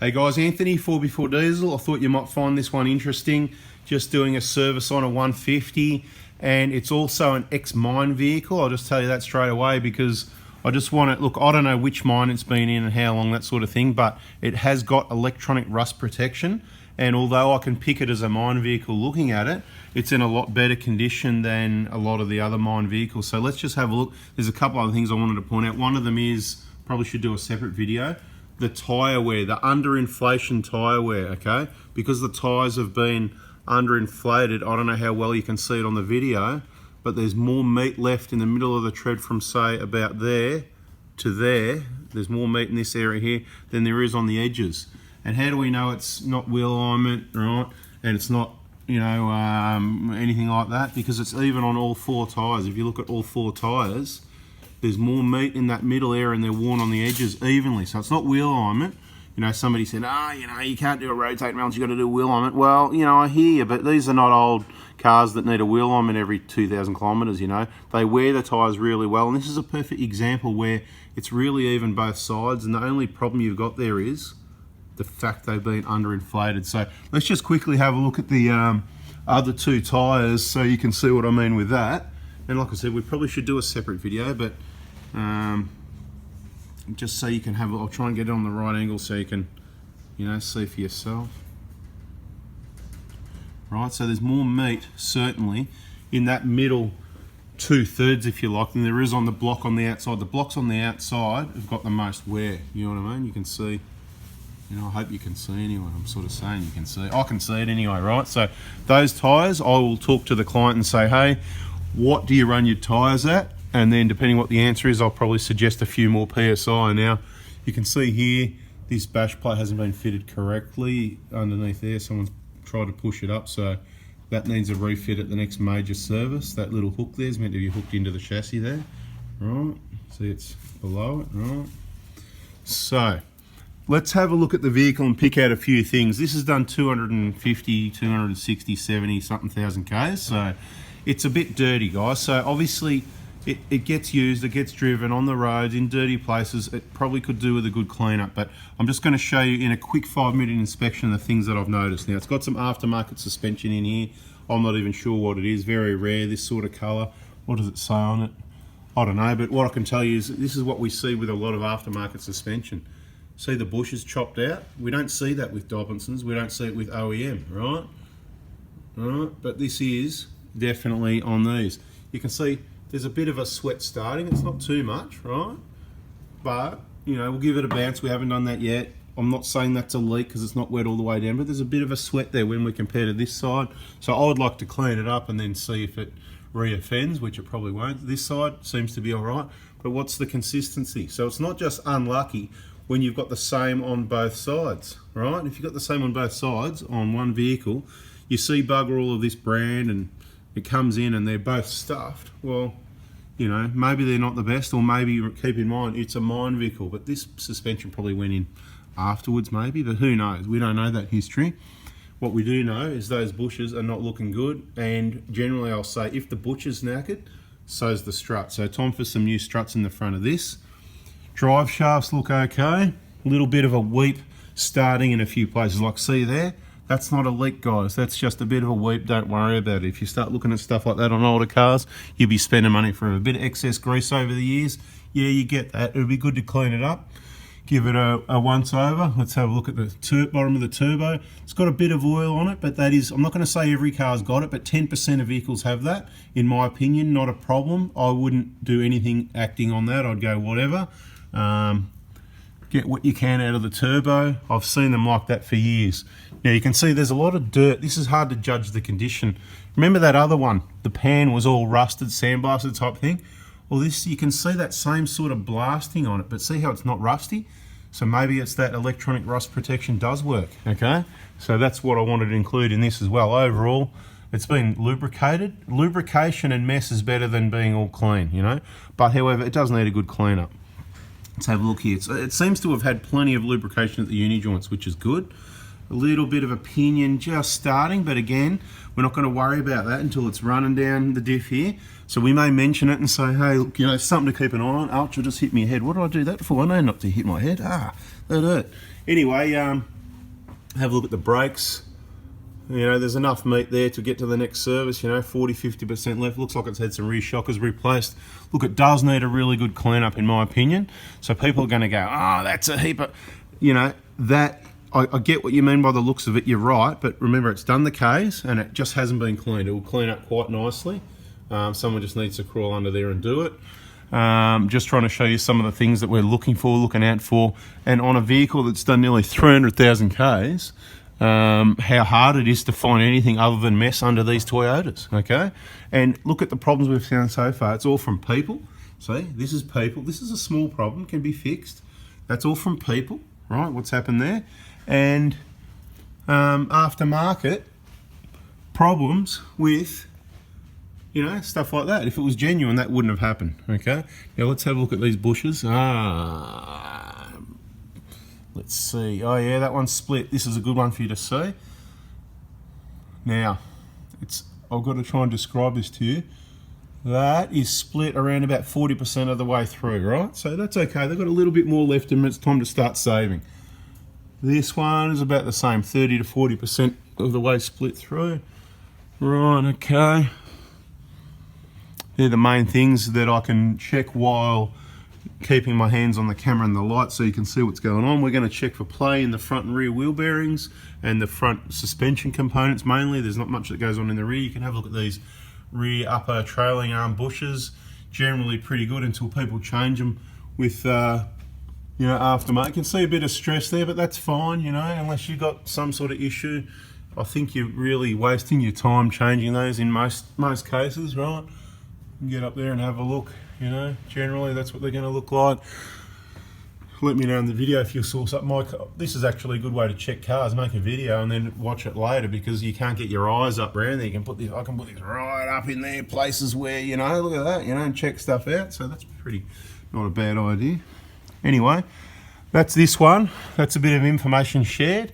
Hey guys, Anthony, 4x4 Diesel. I thought you might find this one interesting. Just doing a service on a 150, and it's also an ex-mine vehicle. I'll just tell you that straight away because I just want to, look, I don't know which mine it's been in and how long, that sort of thing, but it has got electronic rust protection, and although I can pick it as a mine vehicle looking at it, it's in a lot better condition than a lot of the other mine vehicles. So let's just have a look. There's a couple other things I wanted to point out. One of them is, probably should do a separate video, the tyre wear, the under-inflation tyre wear, okay? Because the tyres have been under-inflated, I don't know how well you can see it on the video, but there's more meat left in the middle of the tread from, say, about there to there. There's more meat in this area here than there is on the edges. And how do we know it's not wheel alignment, right? And it's not, you know, anything like that? Because it's even on all four tyres. If you look at all four tyres, there's more meat in that middle area and they're worn on the edges evenly. So it's not wheel alignment. You know, somebody said, you know, you can't do a rotate balance, you've got to do wheel alignment. Well, you know, I hear you, but these are not old cars that need a wheel alignment every 2,000 kilometres, you know. They wear the tyres really well, and this is a perfect example where it's really even both sides, and the only problem you've got there is the fact they've been underinflated. So let's just quickly have a look at the other two tyres so you can see what I mean with that. And like I said, we probably should do a separate video, but just so you can have, I'll try and get it on the right angle so you can, you know, see for yourself. Right, so there's more meat, certainly, in that middle 2/3, if you like, than there is on the block on the outside. The blocks on the outside have got the most wear, you know what I mean? You can see, you know, I hope you can see anyway. I'm sort of saying you can see. I can see it anyway, right? So those tyres, I will talk to the client and say, hey, what do you run your tyres at? And then depending what the answer is, I'll probably suggest a few more PSI. Now, you can see here, this bash plate hasn't been fitted correctly underneath there. Someone's tried to push it up, so that needs a refit at the next major service. That little hook there is meant to be hooked into the chassis there. Right, see it's below it, right? So, let's have a look at the vehicle and pick out a few things. This has done 250, 260, 70 something thousand Ks, so it's a bit dirty, guys. So obviously it gets used, it gets driven on the roads in dirty places. It probably could do with a good cleanup, but I'm just going to show you in a quick 5-minute inspection the things that I've noticed. Now, it's got some aftermarket suspension in here. I'm not even sure what it is. Very rare, this sort of colour. What does it say on it? I don't know, but what I can tell you is this is what we see with a lot of aftermarket suspension. See the bushes chopped out? We don't see that with Dobinsons. We don't see it with OEM, right? Right, but this is definitely on these. You can see there's a bit of a sweat starting. It's not too much, right? But, you know, we'll give it a bounce. We haven't done that yet. I'm not saying that's a leak because it's not wet all the way down, but there's a bit of a sweat there when we compare to this side. So I would like to clean it up and then see if it re-offends, which it probably won't. This side seems to be all right, but what's the consistency? So it's not just unlucky when you've got the same on both sides, right? If you've got the same on both sides on one vehicle, you see bugger all of this brand and it comes in and they're both stuffed. Well, you know, maybe they're not the best, or maybe keep in mind it's a mine vehicle, but this suspension probably went in afterwards maybe, but who knows? We don't know that history. What we do know is those bushes are not looking good, and generally I'll say if the bushes knackered, so's the strut. So time for some new struts in the front of this. Drive shafts look okay. A little bit of a weep starting in a few places, like see there? That's not a leak, guys. That's just a bit of a weep. Don't worry about it. If you start looking at stuff like that on older cars, you'll be spending money for a bit of excess grease over the years. Yeah, you get that. It'll be good to clean it up. Give it a once over. Let's have a look at the bottom of the turbo. It's got a bit of oil on it, but that is, I'm not going to say every car's got it, but 10% of vehicles have that. In my opinion, not a problem. I wouldn't do anything acting on that. I'd go whatever. Get what you can out of the turbo. I've seen them like that for years. Now you can see there's a lot of dirt. This is hard to judge the condition. Remember that other one? The pan was all rusted, sandblasted type thing. Well, this, you can see that same sort of blasting on it, but see how it's not rusty? So maybe it's that electronic rust protection does work, okay? So that's what I wanted to include in this as well. Overall, it's been lubricated. Lubrication and mess is better than being all clean, you know? But however, it does need a good cleanup. Let's have a look here. It seems to have had plenty of lubrication at the uni joints, which is good. A little bit of a pinion just starting, but again, we're not going to worry about that until it's running down the diff here. So we may mention it and say, hey, look, you know, something to keep an eye on. Ultra just hit me head. What did I do that for? I know not to hit my head. That hurt. Anyway, have a look at the brakes. You know, there's enough meat there to get to the next service, you know, 40-50% left. Looks like it's had some rear shockers replaced. Look, it does need a really good cleanup in my opinion. So people are going to go, oh, that's a heap of, you know, that, I get what you mean by the looks of it, you're right, but remember it's done the Ks and it just hasn't been cleaned. It will clean up quite nicely. Someone just needs to crawl under there and do it. Just trying to show you some of the things that we're looking out for. And on a vehicle that's done nearly 300,000 Ks, how hard it is to find anything other than mess under these Toyotas, okay? And look at the problems we've found so far. It's all from people. See, this is people. This is a small problem, can be fixed. That's all from people, right? What's happened there? And aftermarket problems with, you know, stuff like that. If it was genuine, that wouldn't have happened, okay? Now let's have a look at these bushes. Let's see. Oh yeah, that one's split. This is a good one for you to see. Now, I've got to try and describe this to you. That is split around about 40% of the way through, right? So that's okay. They've got a little bit more left and it's time to start saving. This one is about the same, 30 to 40% of the way split through. Right, okay. They're the main things that I can check while keeping my hands on the camera and the light so you can see what's going on. We're going to check for play in the front and rear wheel bearings and the front suspension components mainly. There's not much that goes on in the rear. You can have a look at these rear upper trailing arm bushes. Generally pretty good until people change them with you know, aftermarket. You can see a bit of stress there, but that's fine, you know, unless you've got some sort of issue. I think you're really wasting your time changing those in most cases, right? Get up there and have a look, you know, generally that's what they're going to look like. Let me know in the video if you saw something. This is actually a good way to check cars. Make a video and then watch it later, because you can't get your eyes up around there. You can put this, I can put this right up in there, places where, you know, look at that, you know, and check stuff out. So that's pretty, not a bad idea. Anyway, that's this one. That's a bit of information shared.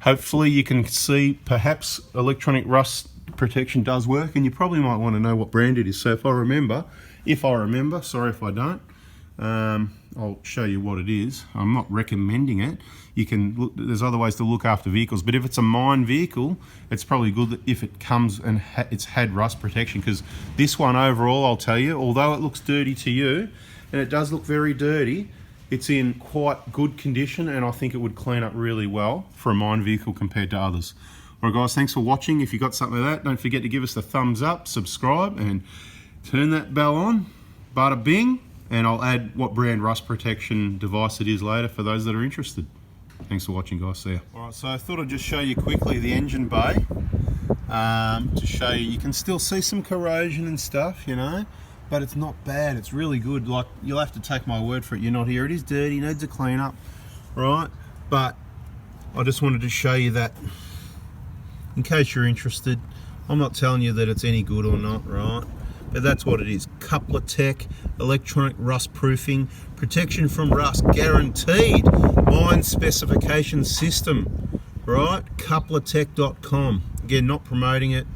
Hopefully you can see perhaps electronic rust protection does work, and you probably might want to know what brand it is. So if I remember, sorry if I don't, I'll show you what it is. I'm not recommending it. You can look, there's other ways to look after vehicles, but if it's a mine vehicle, it's probably good that if it comes and it's had rust protection, because this one overall, I'll tell you, although it looks dirty to you, and it does look very dirty, it's in quite good condition, and I think it would clean up really well for a mine vehicle compared to others. Alright guys, thanks for watching. If you got something like that, don't forget to give us the thumbs up, subscribe, and turn that bell on. Bada bing, and I'll add what brand rust protection device it is later for those that are interested. Thanks for watching guys, see ya. Alright, so I thought I'd just show you quickly the engine bay to show you can still see some corrosion and stuff, you know, but it's not bad. It's really good. Like, you'll have to take my word for it. You're not here. It is dirty, needs a clean up, right? But I just wanted to show you that in case you're interested. I'm not telling you that it's any good or not, right? But that's what it is. Coupler Tech, electronic rust proofing, protection from rust guaranteed, mine specification system, right? couplertech.com. Again, not promoting it.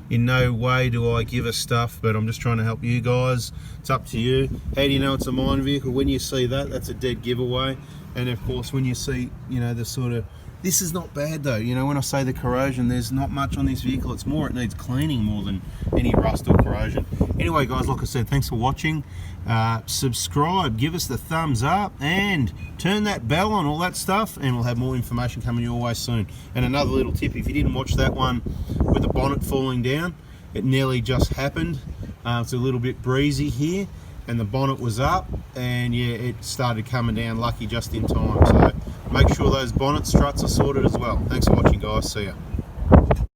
In no way do I give us stuff, but I'm just trying to help you guys. It's up to you. How do you know it's a mine vehicle? When you see that, that's a dead giveaway. And of course, when you see, you know, the sort of, this is not bad though. You know, when I say the corrosion, there's not much on this vehicle. It's more, it needs cleaning more than any rust or corrosion. Anyway, guys, like I said, thanks for watching. Subscribe, give us the thumbs up, and turn that bell on, all that stuff, and we'll have more information coming your way soon. And another little tip, if you didn't watch that one with the bonnet falling down, it nearly just happened. It's a little bit breezy here, and the bonnet was up, and yeah, it started coming down, lucky just in time. So make sure those bonnet struts are sorted as well. Thanks for watching guys, see ya.